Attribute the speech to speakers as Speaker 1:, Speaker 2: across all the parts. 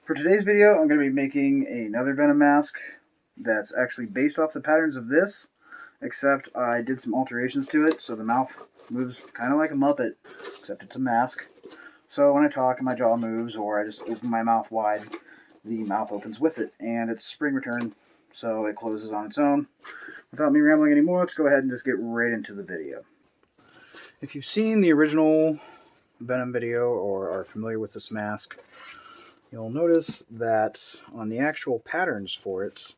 Speaker 1: For today's video, I'm going to be making another Venom mask that's actually based off the patterns of this, except I did some alterations to it, so the mouth moves kind of like a Muppet, except it's a mask. So when I talk and my jaw moves, or I just open my mouth wide, the mouth opens with it, and it's spring return, so it closes on its own. Without me rambling anymore, let's go ahead and just get right into the video. If you've seen the original Venom video or are familiar with this mask, you'll notice that on the actual patterns for it,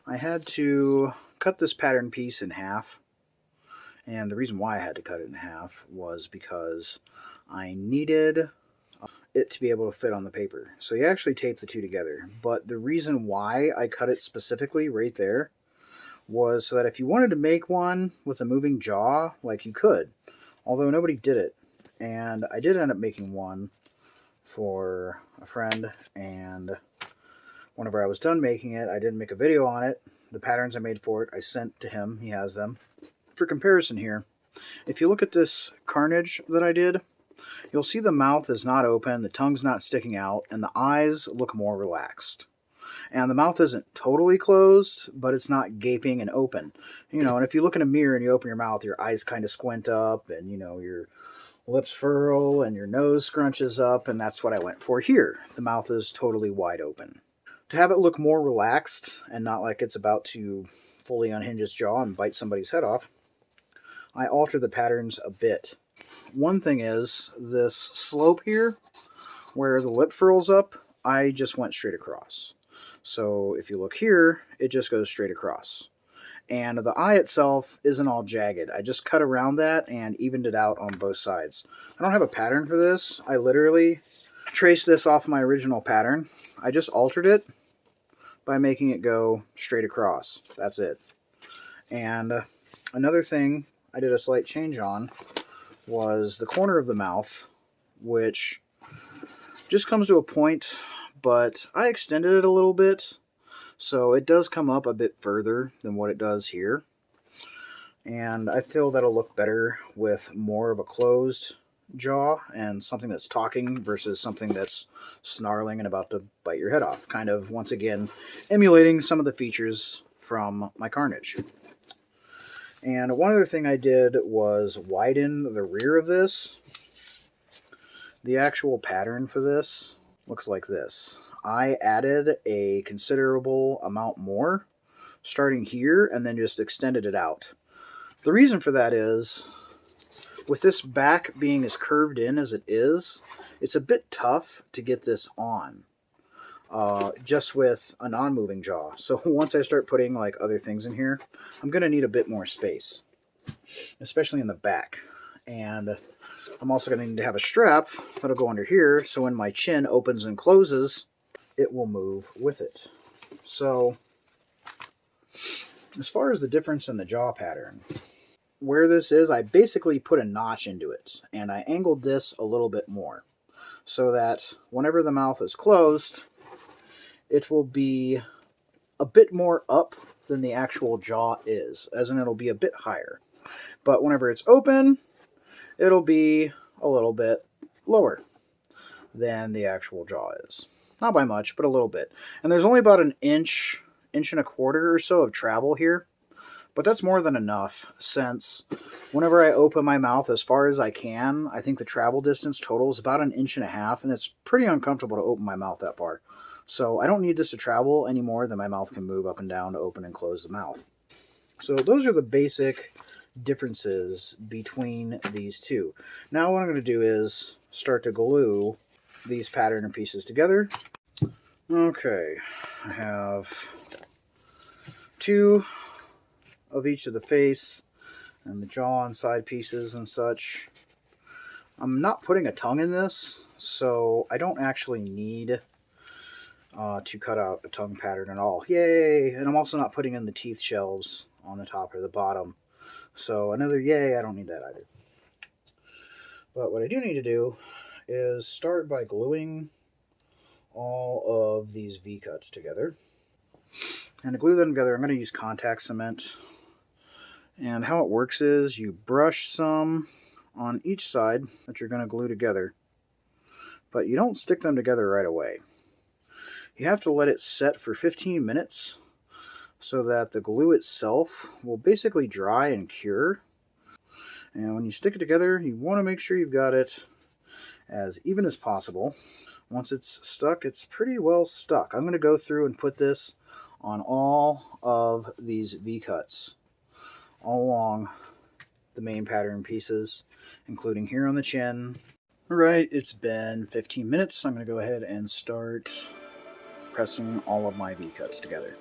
Speaker 1: I had to cut this pattern piece in half. And the reason why I had to cut it in half was because I needed it to be able to fit on the paper. So you actually tape the two together. But the reason why I cut it specifically right there was so that if you wanted to make one with a moving jaw, like you could, although nobody did it. And I did end up making one for a friend, and whenever I was done making it, I didn't make a video on it. The patterns I made for it, I sent to him. He has them. For comparison here, if you look at this carnage that I did, you'll see the mouth is not open, the tongue's not sticking out, and the eyes look more relaxed. And the mouth isn't totally closed, but it's not gaping and open. You know, and if you look in a mirror and you open your mouth, your eyes kind of squint up, and, you know, your lips furl and your nose scrunches up, and that's what I went for here. The mouth is totally wide open. To have it look more relaxed and not like it's about to fully unhinge its jaw and bite somebody's head off, I altered the patterns a bit. One thing is this slope here, where the lip furls up, I just went straight across. So if you look here, it just goes straight across. And the eye itself isn't all jagged. I just cut around that and evened it out on both sides. I don't have a pattern for this. I literally traced this off my original pattern. I just altered it by making it go straight across. That's it. And another thing I did a slight change on was the corner of the mouth, which just comes to a point, but I extended it a little bit. So it does come up a bit further than what it does here. And I feel that'll look better with more of a closed jaw and something that's talking versus something that's snarling and about to bite your head off. Kind of, once again, emulating some of the features from my carnage. And one other thing I did was widen the rear of this. The actual pattern for this looks like this. I added a considerable amount more starting here and then just extended it out. The reason for that is, with this back being as curved in as it is, it's a bit tough to get this on just with a non-moving jaw. So once I start putting like other things in here, I'm going to need a bit more space, especially in the back. And I'm also going to need to have a strap that'll go under here, so when my chin opens and closes, it will move with it. So, as far as the difference in the jaw pattern, where this is, I basically put a notch into it, and I angled this a little bit more, so that whenever the mouth is closed, it will be a bit more up than the actual jaw is, as in it'll be a bit higher. But whenever it's open, it'll be a little bit lower than the actual jaw is. Not by much, but a little bit. And there's only about an inch and a quarter or so of travel here. But that's more than enough, since whenever I open my mouth as far as I can, I think the travel distance total is about 1.5 inches, and it's pretty uncomfortable to open my mouth that far. So I don't need this to travel any more than my mouth can move up and down to open and close the mouth. So those are the basic differences between these two. Now what I'm going to do is start to glue these pattern pieces together. Okay, I have 2 of each of the face and the jaw and side pieces and such. I'm not putting a tongue in this, so I don't actually need to cut out a tongue pattern at all. Yay! And I'm also not putting in the teeth shelves on the top or the bottom. So another yay, I don't need that either. But what I do need to do is start by gluing all of these V-cuts together. And to glue them together, I'm going to use contact cement. And how it works is you brush some on each side that you're going to glue together, but you don't stick them together right away. You have to let it set for 15 minutes so that the glue itself will basically dry and cure. And when you stick it together, you want to make sure you've got it as even as possible. Once it's stuck, it's pretty well stuck. I'm going to go through and put this on all of these V-cuts, all along the main pattern pieces, including here on the chin. Alright, it's been 15 minutes. I'm going to go ahead and start pressing all of my V-cuts together.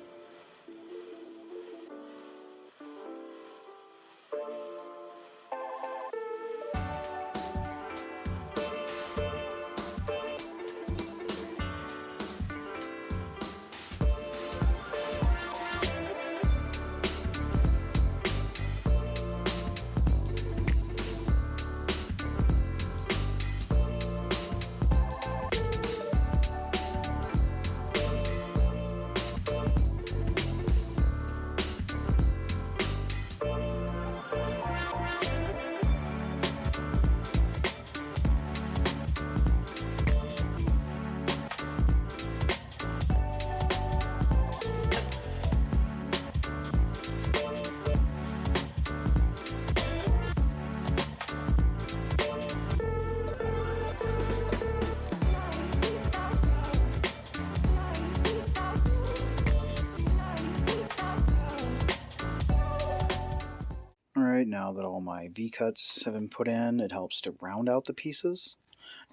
Speaker 1: Alright, now that all my V-cuts have been put in, it helps to round out the pieces.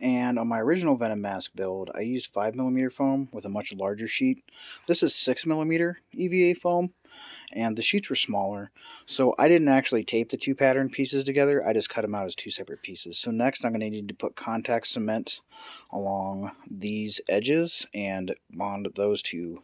Speaker 1: And on my original Venom Mask build, I used 5mm foam with a much larger sheet. This is 6mm EVA foam, and the sheets were smaller, so I didn't actually tape the two pattern pieces together. I just cut them out as two separate pieces. So next I'm going to need to put contact cement along these edges and bond those two.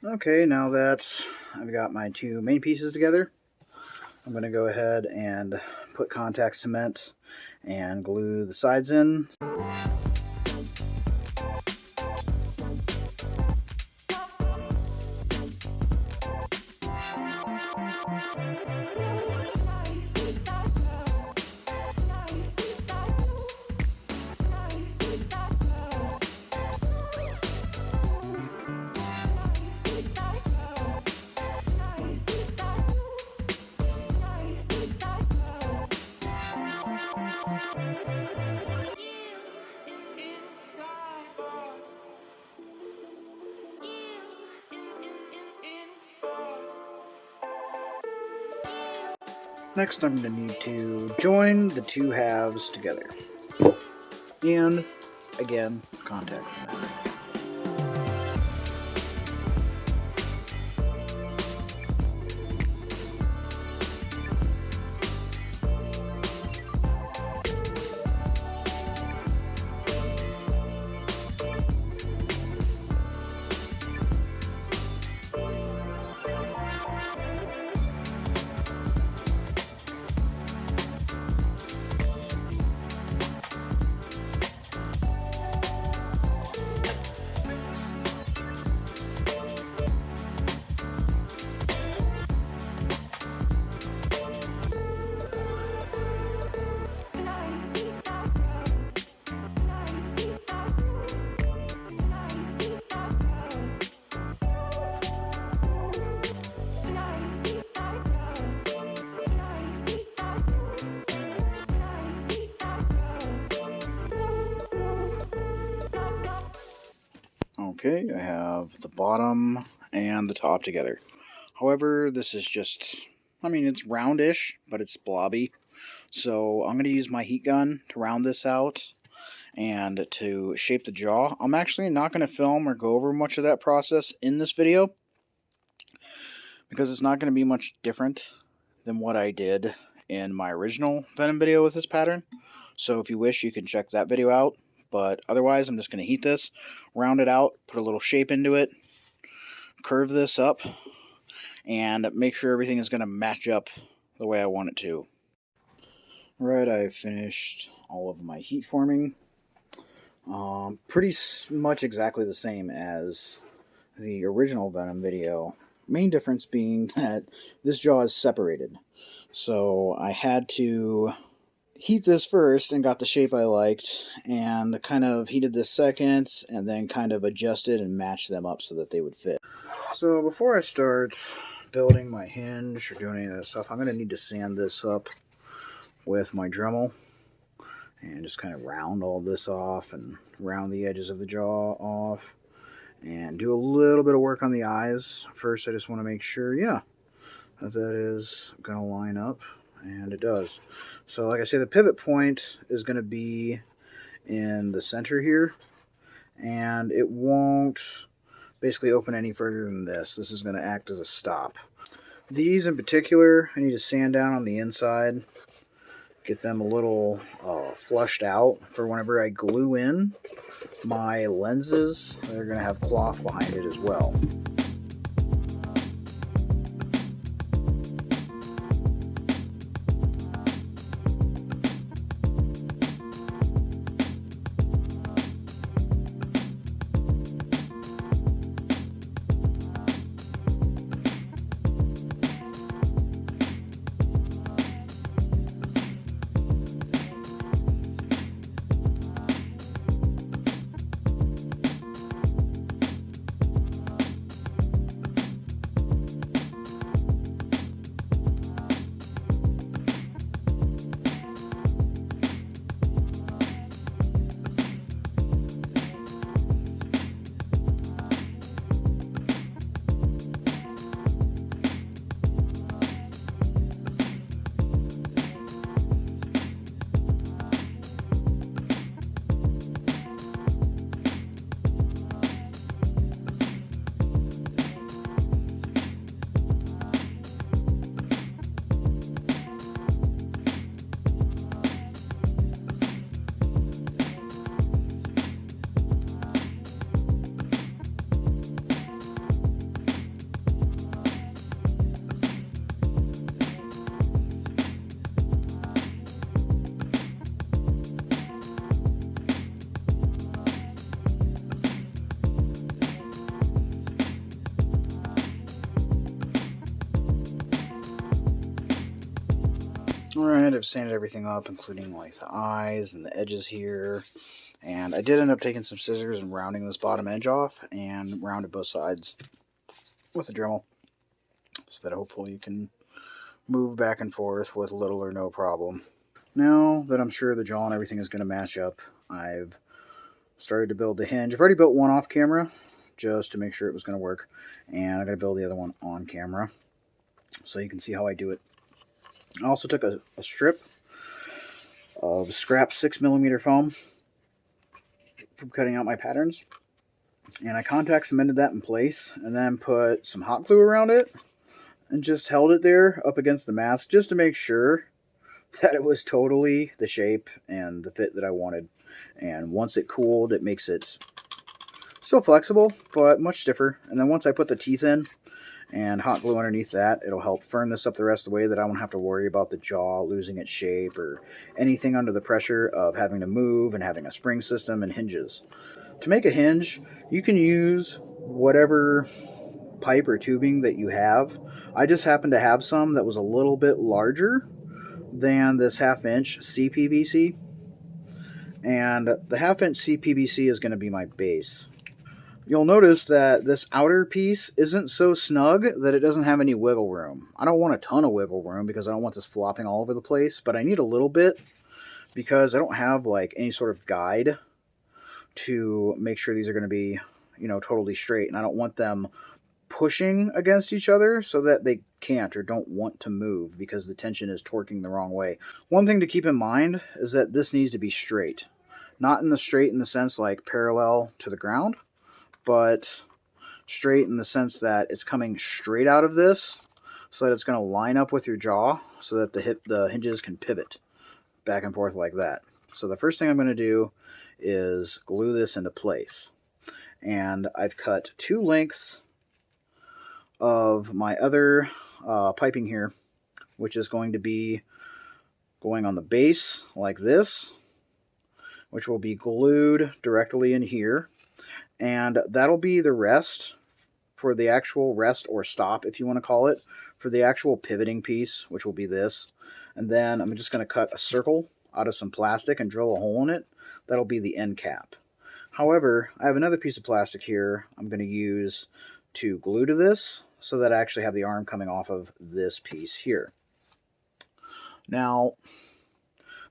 Speaker 1: Okay, now that I've got my two main pieces together, I'm going to go ahead and put contact cement and glue the sides in. Next, I'm going to need to join the two halves together. And, again, contact cement. Okay, I have the bottom and the top together. However, this is just, I mean, it's roundish, but it's blobby. So I'm going to use my heat gun to round this out and to shape the jaw. I'm actually not going to film or go over much of that process in this video because it's not going to be much different than what I did in my original Venom video with this pattern. So if you wish, you can check that video out. But otherwise, I'm just going to heat this, round it out, put a little shape into it, curve this up, and make sure everything is going to match up the way I want it to. Right, I finished all of my heat forming. Pretty much exactly the same as the original Venom video. Main difference being that this jaw is separated. So I had to heat this first and got the shape I liked, and kind of heated this second, and then kind of adjusted and matched them up so that they would fit. So before I start building my hinge or doing any of that stuff, I'm going to need to sand this up with my Dremel and just kind of round all this off and round the edges of the jaw off and do a little bit of work on the eyes. First, I just want to make sure, yeah, that is going to line up, and it does. So like I say, the pivot point is going to be in the center here, and it won't basically open any further than this. This is going to act as a stop. These in particular, I need to sand down on the inside, get them a little flushed out for whenever I glue in my lenses. They're going to have cloth behind it as well. Alright, I've sanded everything up, including like the eyes and the edges here. And I did end up taking some scissors and rounding this bottom edge off, and rounded both sides with a Dremel, so that hopefully you can move back and forth with little or no problem. Now that I'm sure the jaw and everything is going to match up, I've started to build the hinge. I've already built one off camera just to make sure it was going to work, and I'm going to build the other one on camera so you can see how I do it. I also took a strip of scrap 6mm foam from cutting out my patterns, and I contact cemented that in place and then put some hot glue around it and just held it there up against the mask just to make sure that it was totally the shape and the fit that I wanted. And once it cooled, it makes it still flexible but much stiffer. And then once I put the teeth in and hot glue underneath that, it'll help firm this up the rest of the way, that I won't have to worry about the jaw losing its shape or anything under the pressure of having to move and having a spring system and hinges. To make a hinge, you can use whatever pipe or tubing that you have. I just happen to have some that was a little bit larger than this 1/2 inch CPVC, and the 1/2 inch CPVC is going to be my base. You'll notice that this outer piece isn't so snug that it doesn't have any wiggle room. I don't want a ton of wiggle room because I don't want this flopping all over the place, but I need a little bit because I don't have like any sort of guide to make sure these are going to be, totally straight, and I don't want them pushing against each other so that they can't or don't want to move because the tension is torquing the wrong way. One thing to keep in mind is that this needs to be straight. Not in the sense like parallel to the ground, but straight in the sense that it's coming straight out of this so that it's going to line up with your jaw so that the hinges can pivot back and forth like that. So the first thing I'm going to do is glue this into place. And I've cut 2 lengths of my other piping here, which is going to be going on the base like this, which will be glued directly in here. And that'll be the rest for the actual rest or stop, if you want to call it, for the actual pivoting piece, which will be this. And then I'm just going to cut a circle out of some plastic and drill a hole in it. That'll be the end cap. However, I have another piece of plastic here I'm going to use to glue to this so that I actually have the arm coming off of this piece here. Now,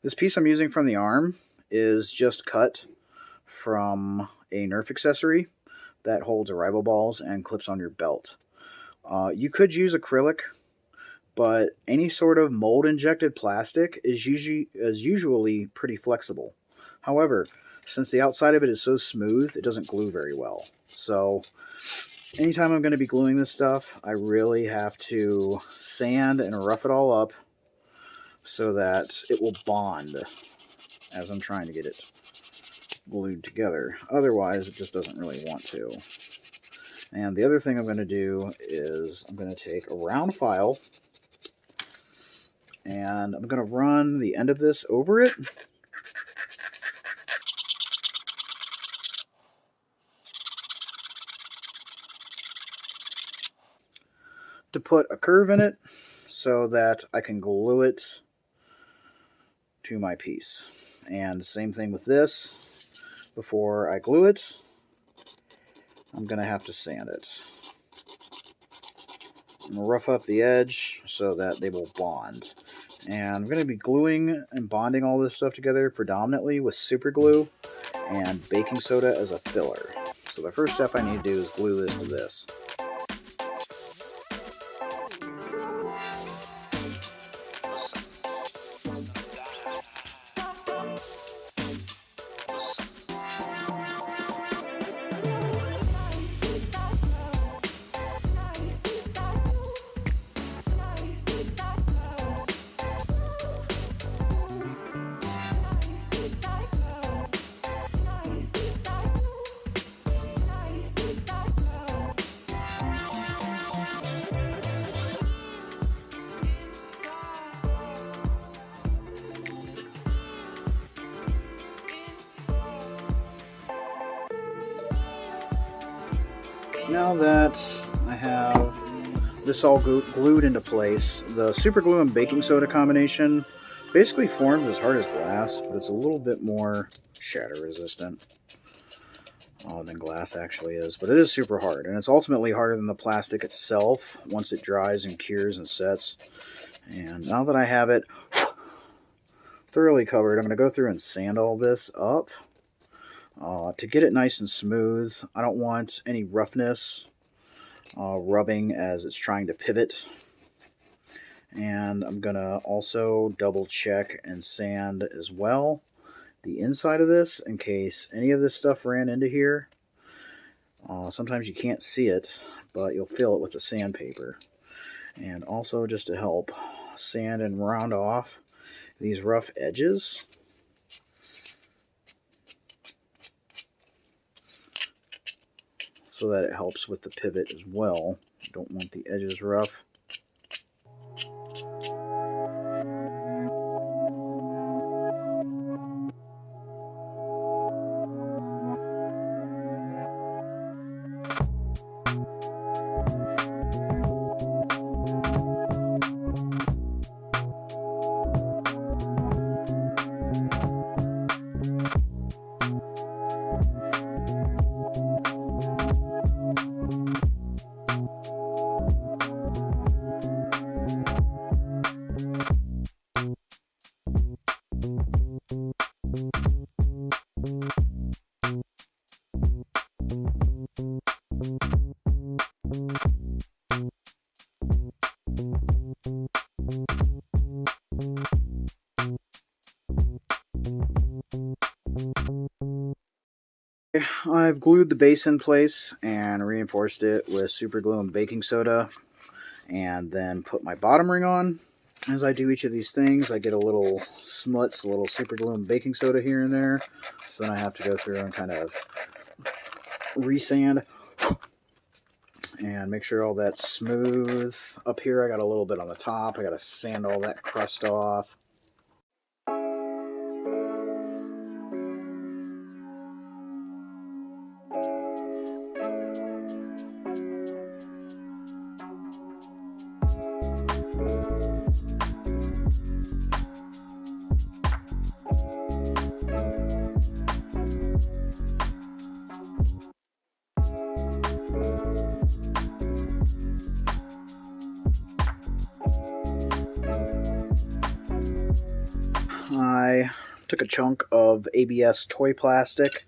Speaker 1: this piece I'm using from the arm is just cut from a Nerf accessory that holds arrival balls and clips on your belt. You could use acrylic, but any sort of mold injected plastic is usually pretty flexible. However, since the outside of it is so smooth, it doesn't glue very well. So anytime I'm going to be gluing this stuff, I really have to sand and rough it all up so that it will bond as I'm trying to get it glued together. Otherwise, it just doesn't really want to. And the other thing I'm going to do is I'm going to take a round file and I'm going to run the end of this over it. To put a curve in it so that I can glue it to my piece. And same thing with this. Before I glue it, I'm going to have to sand it. I'm going to rough up the edge so that they will bond. And I'm going to be gluing and bonding all this stuff together predominantly with super glue and baking soda as a filler. So the first step I need to do is glue this to this. Now that I have this all glued into place, the super glue and baking soda combination basically forms as hard as glass, but it's a little bit more shatter resistant than glass actually is. But it is super hard, and it's ultimately harder than the plastic itself once it dries and cures and sets. And now that I have it thoroughly covered, I'm going to go through and sand all this up. To get it nice and smooth, I don't want any roughness rubbing as it's trying to pivot. And I'm going to also double check and sand as well the inside of this in case any of this stuff ran into here. Sometimes you can't see it, but you'll feel it with the sandpaper. And also just to help sand and round off these rough edges. So that it helps with the pivot as well. You don't want the edges rough. I've glued the base in place and reinforced it with super glue and baking soda, and then put my bottom ring on. As I do each of these things, I get a little smuts, a little super glue and baking soda here and there, so then I have to go through and kind of resand and make sure all that's smooth. Up here I got a little bit on the top. I got to sand all that crust off. took a chunk of ABS toy plastic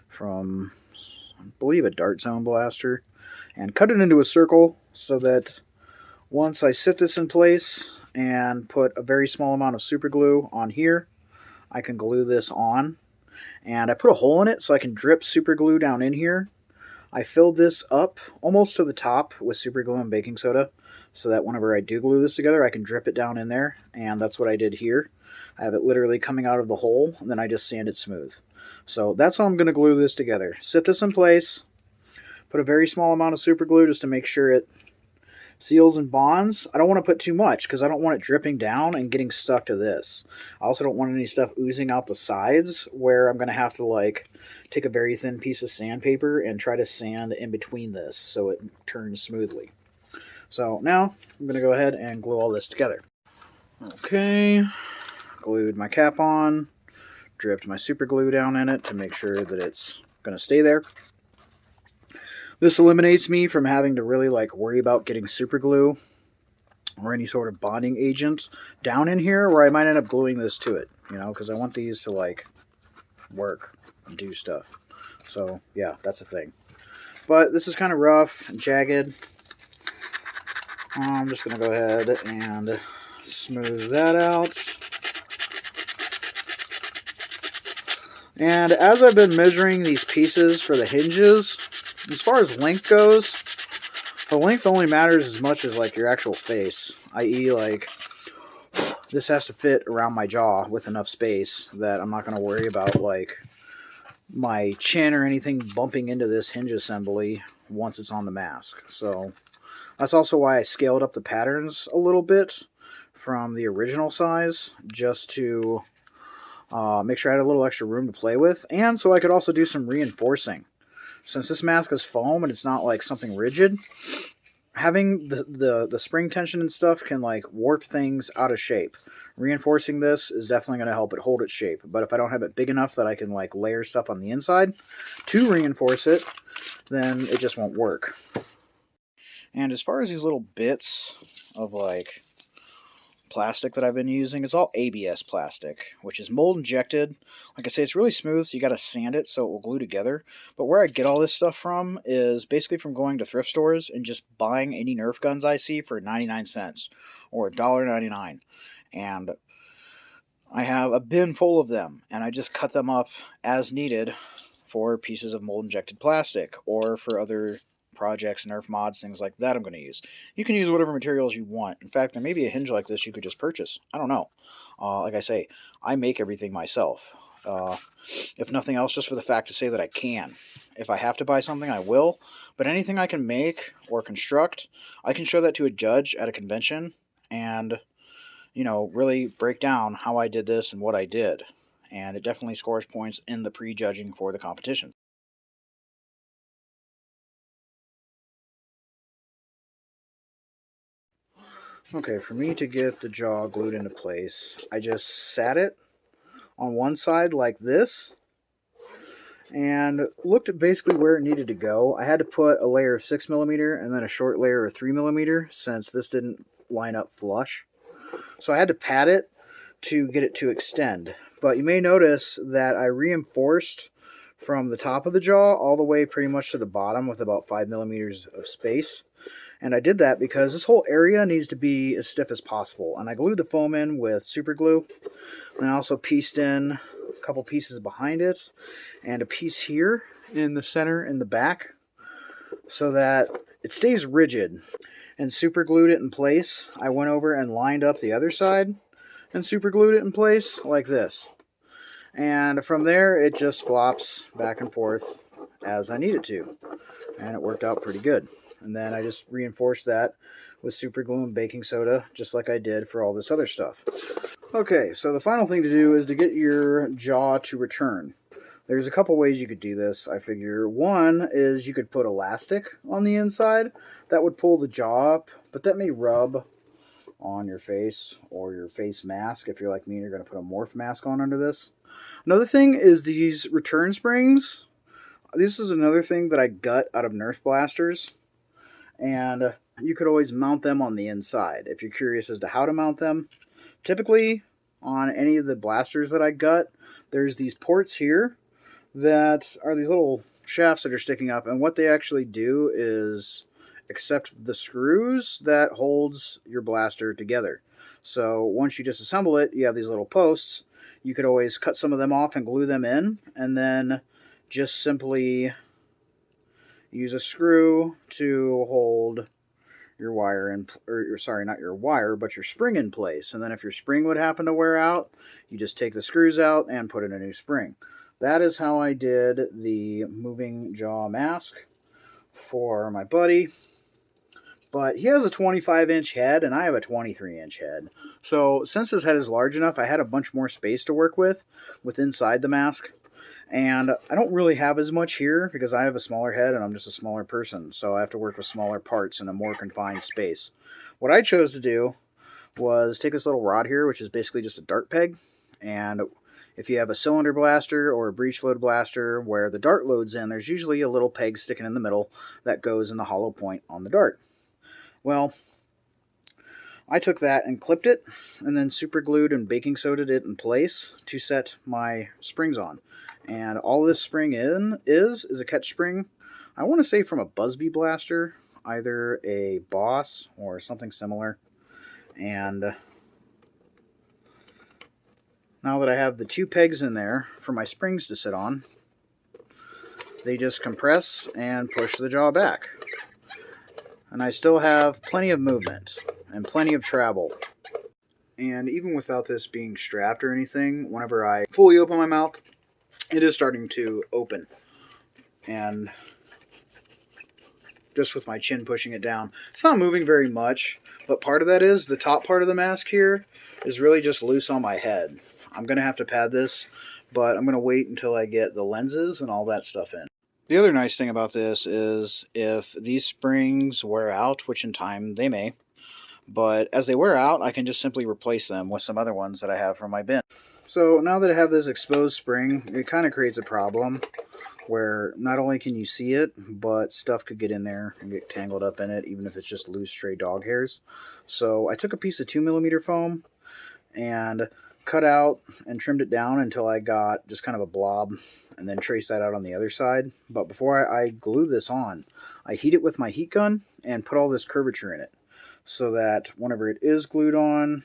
Speaker 1: from, I believe, a Dart Zone blaster, and cut it into a circle so that once I sit this in place and put a very small amount of super glue on here, I can glue this on. And I put a hole in it so I can drip super glue down in here. I filled this up almost to the top with super glue and baking soda so that whenever I do glue this together, I can drip it down in there. And that's what I did here. I have it literally coming out of the hole, and then I just sand it smooth. So that's how I'm going to glue this together. Sit this in place, put a very small amount of super glue just to make sure it seals and bonds. I don't want to put too much because I don't want it dripping down and getting stuck to this. I also don't want any stuff oozing out the sides where I'm going to have to like take a very thin piece of sandpaper and try to sand in between this so it turns smoothly. So now I'm going to go ahead and glue all this together. Okay, glued my cap on, dripped my super glue down in it to make sure that it's going to stay there. This eliminates me from having to really like worry about getting super glue or any sort of bonding agent down in here where I might end up gluing this to it, you know, because I want these to like work and do stuff. So yeah, that's a thing. But this is kind of rough and jagged. I'm just going to go ahead and smooth that out. And as I've been measuring these pieces for the hinges, as far as length goes, the length only matters as much as like your actual face, i.e. like this has to fit around my jaw with enough space that I'm not going to worry about like my chin or anything bumping into this hinge assembly once it's on the mask. So that's also why I scaled up the patterns a little bit from the original size, just to make sure I had a little extra room to play with, and so I could also do some reinforcing. Since this mask is foam and it's not like something rigid, having the spring tension and stuff can like warp things out of shape. Reinforcing this is definitely going to help it hold its shape. But if I don't have it big enough that I can like layer stuff on the inside to reinforce it, then it just won't work. And as far as these little bits of like plastic that I've been using, it's all ABS plastic, which is mold injected. Like I say, it's really smooth, so you got to sand it so it will glue together. But where I get all this stuff from is basically from going to thrift stores and just buying any Nerf guns I see for 99 cents or $1.99. And I have a bin full of them, and I just cut them up as needed for pieces of mold injected plastic or for other projects, Nerf mods, things like that I'm going to use. You can use whatever materials you want. In fact, there may be a hinge like this you could just purchase. I don't know. Like I say, I make everything myself. If nothing else, just for the fact to say that I can. If I have to buy something, I will. But anything I can make or construct, I can show that to a judge at a convention and, you know, really break down how I did this and what I did. And it definitely scores points in the pre-judging for the competition. Okay, for me to get the jaw glued into place, I just sat it on one side like this and looked at basically where it needed to go. I had to put a layer of 6mm and then a short layer of 3mm since this didn't line up flush. So I had to pat it to get it to extend. But you may notice that I reinforced from the top of the jaw all the way pretty much to the bottom with about 5mm of space. And I did that because this whole area needs to be as stiff as possible. And I glued the foam in with super glue. And I also pieced in a couple pieces behind it and a piece here in the center in the back so that it stays rigid. And super glued it in place. I went over and lined up the other side and super glued it in place like this. And from there it just flops back and forth as I need it to. And it worked out pretty good. And then I just reinforced that with super glue and baking soda, just like I did for all this other stuff. Okay, so the final thing to do is to get your jaw to return. There's a couple ways you could do this, I figure. One is you could put elastic on the inside. That would pull the jaw up, but that may rub on your face or your face mask. If you're like me and you're going to put a morph mask on under this. Another thing is these return springs. This is another thing that I gut out of Nerf blasters. And you could always mount them on the inside if you're curious as to how to mount them. Typically, on any of the blasters that I gut, there's these ports here that are these little shafts that are sticking up, and what they actually do is accept the screws that holds your blaster together. So once you disassemble it, you have these little posts. You could always cut some of them off and glue them in, and then just simply use a screw to hold your wire in, or sorry, not your wire, but your spring in place. And then if your spring would happen to wear out, you just take the screws out and put in a new spring. That is how I did the moving jaw mask for my buddy. But he has a 25-inch head, and I have a 23-inch head. So since his head is large enough, I had a bunch more space to work with inside the mask. And I don't really have as much here because I have a smaller head and I'm just a smaller person. So I have to work with smaller parts in a more confined space. What I chose to do was take this little rod here, which is basically just a dart peg. And if you have a cylinder blaster or a breech load blaster where the dart loads in, there's usually a little peg sticking in the middle that goes in the hollow point on the dart. Well, I took that and clipped it and then super glued and baking soda'd it in place to set my springs on. And all this spring is a catch spring. I want to say from a Busby blaster, either a Boss or something similar. And now that I have the two pegs in there for my springs to sit on, they just compress and push the jaw back. And I still have plenty of movement and plenty of travel. And even without this being strapped or anything, whenever I fully open my mouth, it is starting to open. And just with my chin pushing it down, it's not moving very much, but part of that is the top part of the mask here is really just loose on my head. I'm going to have to pad this, but I'm going to wait until I get the lenses and all that stuff in. The other nice thing about this is if these springs wear out, which in time they may, but as they wear out, I can just simply replace them with some other ones that I have from my bin. So now that I have this exposed spring, it kind of creates a problem where not only can you see it, but stuff could get in there and get tangled up in it, even if it's just loose stray dog hairs. So I took a piece of 2mm foam and cut out and trimmed it down until I got just kind of a blob, and then traced that out on the other side. But before I glue this on, I heat it with my heat gun and put all this curvature in it, so that whenever it is glued on,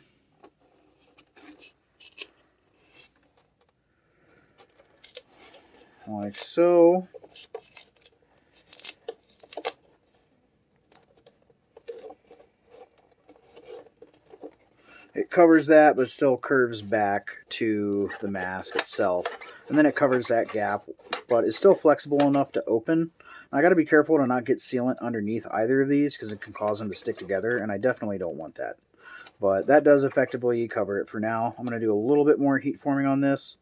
Speaker 1: like so, it covers that, but still curves back to the mask itself. And then it covers that gap, but it's still flexible enough to open. I got to be careful to not get sealant underneath either of these because it can cause them to stick together, and I definitely don't want that. But that does effectively cover it for now. I'm going to do a little bit more heat forming on this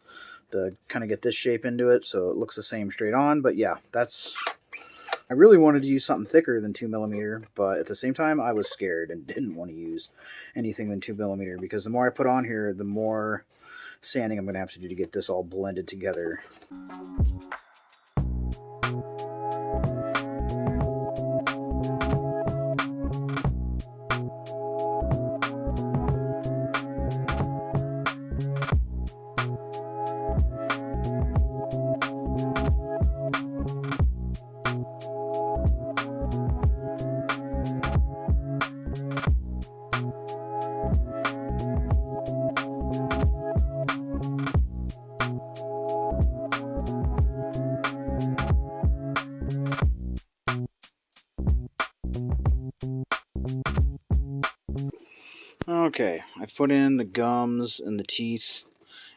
Speaker 1: to kind of get this shape into it so it looks the same straight on. But yeah, I really wanted to use something thicker than 2mm, but at the same time I was scared and didn't want to use anything than 2mm because the more I put on here, the more sanding I'm going to have to do to get this all blended together. Okay, I've put in the gums and the teeth,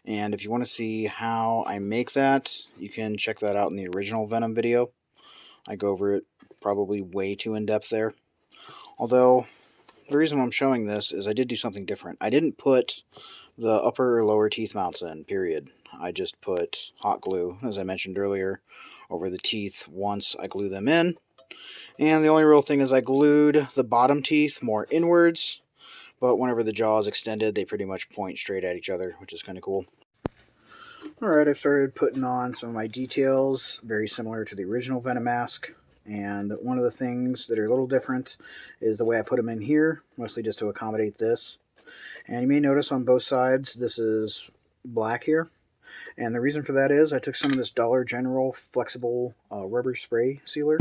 Speaker 1: and if you want to see how I make that, you can check that out in the original Venom video. I go over it probably way too in-depth there. Although, the reason I'm showing this is I did do something different. I didn't put the upper or lower teeth mounts in, period. I just put hot glue, as I mentioned earlier, over the teeth once I glue them in. And the only real thing is I glued the bottom teeth more inwards, but whenever the jaw is extended, they pretty much point straight at each other, which is kind of cool. Alright, I've started putting on some of my details, very similar to the original Venom mask. And one of the things that are a little different is the way I put them in here, mostly just to accommodate this. And you may notice on both sides this is black here. And the reason for that is I took some of this Dollar General flexible rubber spray sealer,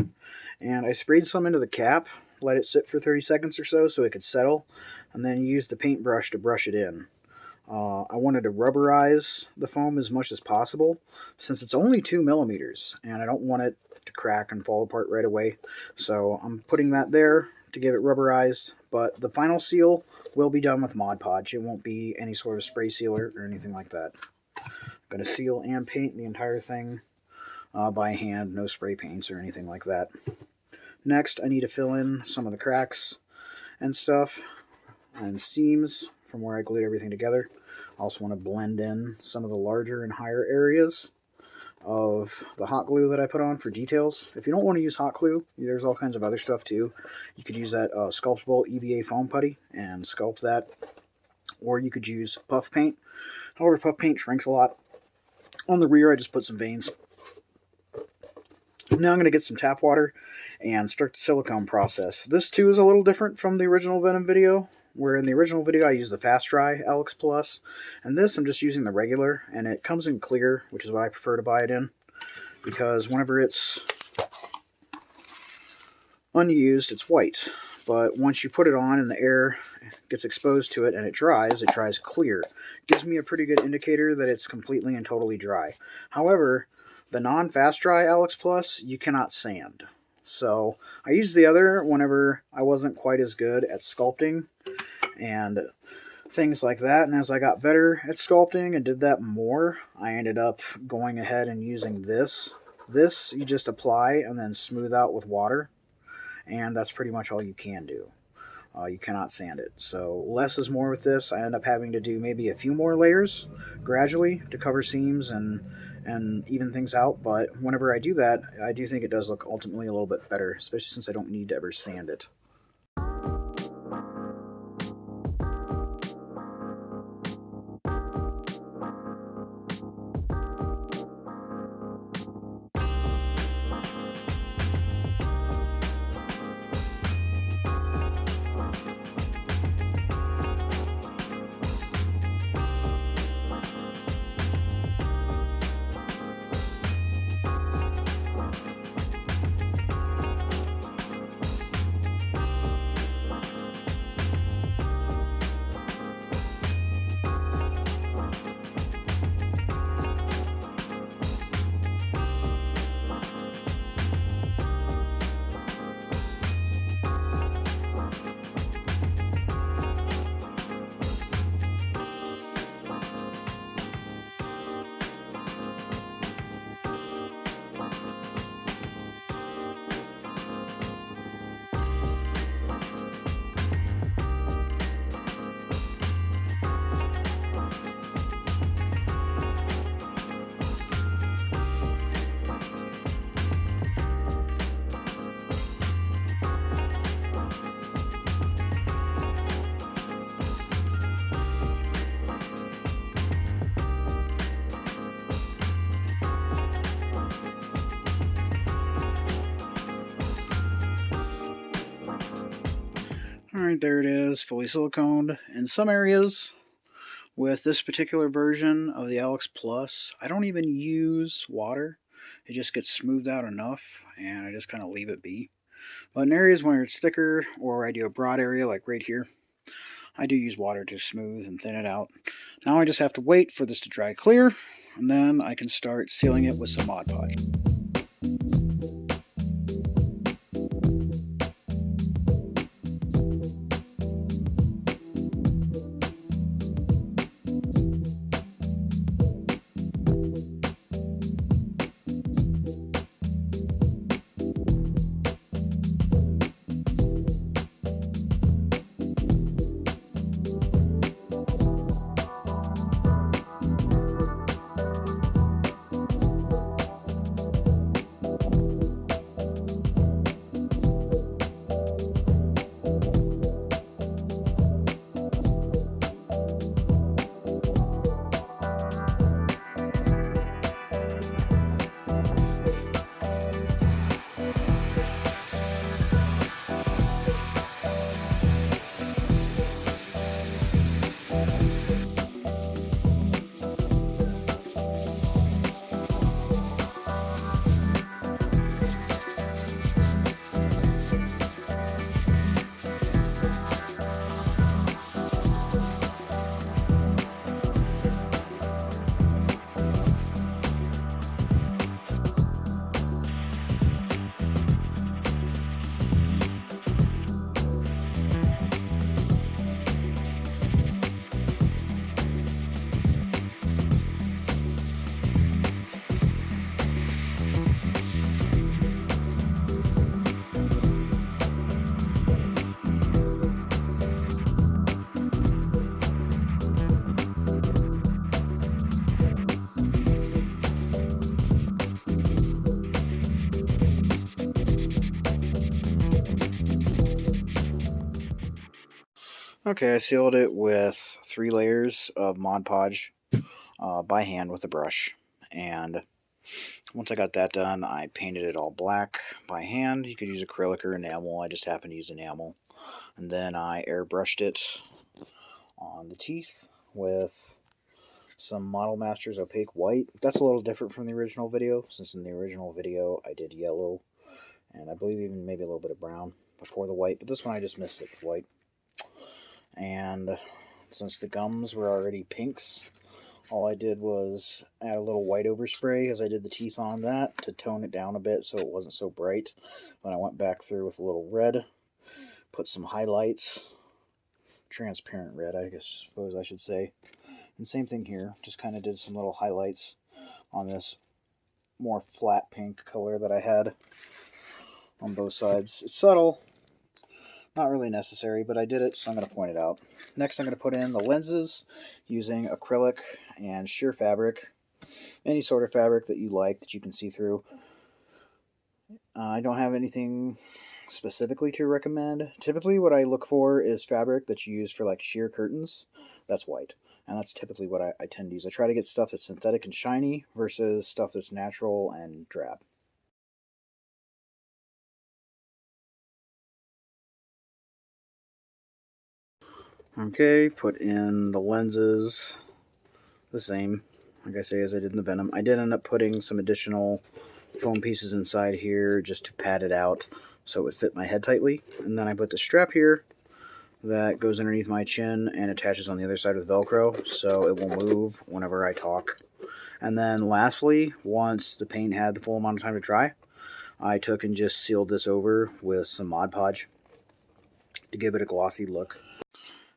Speaker 1: and I sprayed some into the cap, let it sit for 30 seconds or so it could settle, and then used the paintbrush to brush it in. I wanted to rubberize the foam as much as possible, since it's only 2 millimeters, and I don't want it to crack and fall apart right away. So I'm putting that there to give it rubberized, but the final seal will be done with Mod Podge. It won't be any sort of spray sealer or anything like that. I'm going to seal and paint the entire thing by hand, no spray paints or anything like that. Next, I need to fill in some of the cracks and stuff and seams from where I glued everything together. I also want to blend in some of the larger and higher areas of the hot glue that I put on for details. If you don't want to use hot glue, there's all kinds of other stuff too. You could use that sculptable EVA foam putty and sculpt that, or you could use puff paint. However, puff paint shrinks a lot. On the rear, I just put some veins. Now I'm going to get some tap water and start the silicone process. This too is a little different from the original Venom video, where in the original video I used the Fast Dry Alex Plus, and this I'm just using the regular, and it comes in clear, which is what I prefer to buy it in, because whenever it's unused, it's white, but once you put it on and the air gets exposed to it and it dries clear. It gives me a pretty good indicator that it's completely and totally dry. However, the non-Fast Dry Alex Plus, you cannot sand. So I used the other whenever I wasn't quite as good at sculpting and things like that. And as I got better at sculpting and did that more, I ended up going ahead and using this. This you just apply and then smooth out with water. And that's pretty much all you can do. You cannot sand it. So less is more with this. I end up having to do maybe a few more layers gradually to cover seams and even things out, but whenever I do that, I do think it does look ultimately a little bit better, especially since I don't need to ever sand it. Alright, there it is, fully siliconed. In some areas, with this particular version of the Alex Plus, I don't even use water. It just gets smoothed out enough, and I just kind of leave it be. But in areas where it's thicker, or I do a broad area like right here, I do use water to smooth and thin it out. Now I just have to wait for this to dry clear, and then I can start sealing it with some Mod Podge. Okay, I sealed it with 3 layers of Mod Podge by hand with a brush. And once I got that done, I painted it all black by hand. You could use acrylic or enamel. I just happened to use enamel. And then I airbrushed it on the teeth with some Model Masters opaque white. That's a little different from the original video, since in the original video I did yellow, and I believe even maybe a little bit of brown before the white, but this one I just missed it with white. And since the gums were already pinks, all I did was add a little white overspray as I did the teeth on that to tone it down a bit so it wasn't so bright. Then I went back through with a little red, put some highlights, transparent red I suppose I should say. And same thing here, just kind of did some little highlights on this more flat pink color that I had on both sides. It's subtle, not really necessary, but I did it, so I'm going to point it out. Next, I'm going to put in the lenses using acrylic and sheer fabric, any sort of fabric that you like that you can see through. I don't have anything specifically to recommend. Typically, what I look for is fabric that's used for like sheer curtains. That's white, and that's typically what I tend to use. I try to get stuff that's synthetic and shiny versus stuff that's natural and drab. Okay, put in the lenses the same, like I say, as I did in the Venom. I did end up putting some additional foam pieces inside here just to pad it out so it would fit my head tightly. And then I put the strap here that goes underneath my chin and attaches on the other side with Velcro so it will move whenever I talk. And then lastly, once the paint had the full amount of time to dry, I took and just sealed this over with some Mod Podge to give it a glossy look.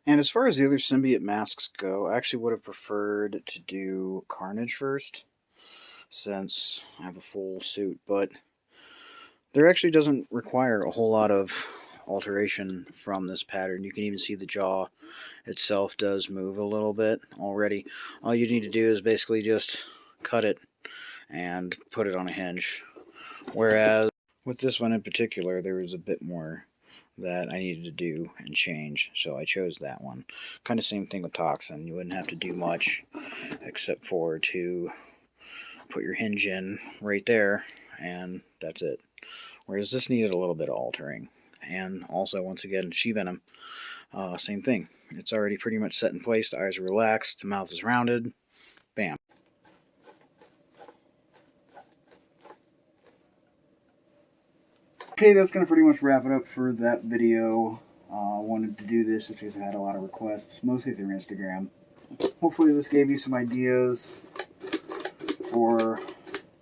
Speaker 1: And as far as the other symbiote masks go, I actually would have preferred to do Carnage first, since I have a full suit, but there actually doesn't require a whole lot of alteration from this pattern. You can even see the jaw itself does move a little bit already. All you need to do is basically just cut it and put it on a hinge. Whereas with this one in particular, there was a bit more that I needed to do and change, so I chose that one. Kind of same thing with Toxin. You wouldn't have to do much except for to put your hinge in right there, and that's it. Whereas this needed a little bit of altering. And also, once again, She-Venom, same thing. It's already pretty much set in place. The eyes are relaxed, the mouth is rounded. Bam. Okay, that's going to pretty much wrap it up for that video. I wanted to do this because I had a lot of requests, mostly through Instagram. Hopefully this gave you some ideas for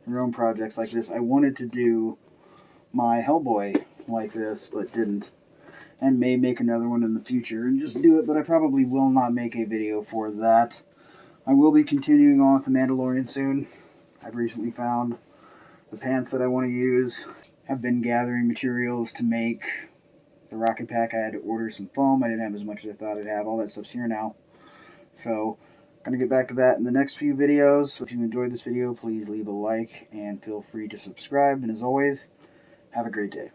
Speaker 1: your own projects like this. I wanted to do my Hellboy like this, but didn't. And may make another one in the future and just do it, but I probably will not make a video for that. I will be continuing on with The Mandalorian soon. I've recently found the pants that I want to use. I've been gathering materials to make the rocket pack. I had to order some foam. I didn't have as much as I thought I'd have. All that stuff's here now. So, I'm going to get back to that in the next few videos. If you enjoyed this video, please leave a like and feel free to subscribe. And as always, have a great day.